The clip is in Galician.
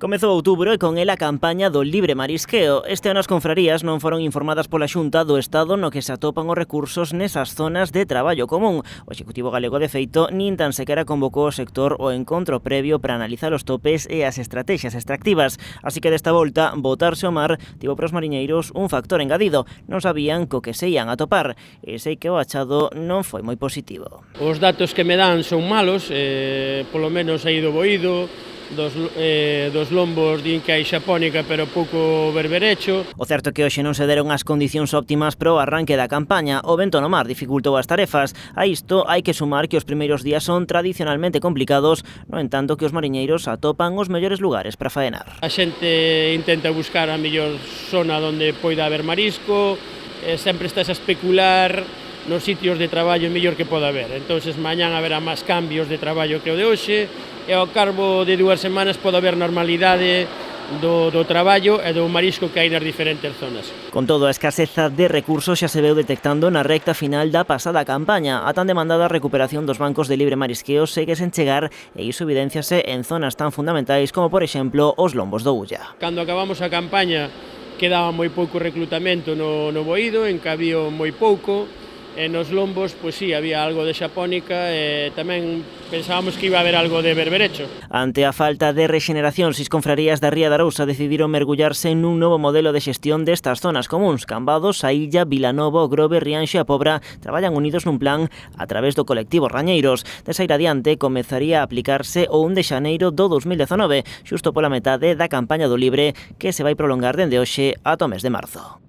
Comezou outubro e con el a campaña do libre marisqueo. Este ano as confrarías non foron informadas pola Xunta do estado no que se atopan os recursos nesas zonas de traballo común. O Executivo galego, de feito, nin tan sequera convocou o sector o encontro previo para analizar os topes e as estrategias extractivas. Así que desta volta, botarse ao mar tivo para os mariñeiros un factor engadido. Non sabían co que se ian a topar. E sei que o achado non foi moi positivo. Os datos que me dan son malos, polo menos hai do boído, dos lombos din que hai xapónica pero pouco berberecho. O certo é que hoxe non se deron as condicións óptimas para o arranque da campaña. O vento no mar dificultou as tarefas. A isto hai que sumar que os primeiros días son tradicionalmente complicados, no entanto que os mariñeiros atopan os mellores lugares para faenar. A xente intenta buscar a mellor zona onde poida haber marisco, sempre estás a especular nos sitios de traballo mellor que poda haber. Entonces mañán haberá máis cambios de traballo que o de hoxe, e ao carbo de 2 semanas pode haber normalidade do traballo e do marisco que hai nas diferentes zonas. Con todo, a escaseza de recursos xa se veu detectando na recta final da pasada campaña. A tan demandada recuperación dos bancos de libre marisqueo segue sen chegar e iso evidenciase en zonas tan fundamentais como, por exemplo, os lombos do Ulla. Cando acabamos a campaña quedaba moi pouco reclutamento no boído, en Cabío moi pouco, e nos lombos, pois sí, había algo de xapónica e tamén pensábamos que iba a haber algo de berberecho. Ante a falta de rexeneración, 6 confrarías da Ría de Arousa decidiron mergullarse nun novo modelo de xestión destas zonas comuns. Cambados, A Illa, Vilanovo, Grove, Rianxo e a Pobra traballan unidos nun plan a través do colectivo Rañeiros. Desa ir adiante, comezaría a aplicarse o 1 de xaneiro do 2019, xusto pola metade da campaña do libre, que se vai prolongar dende hoxe ata o mes de marzo.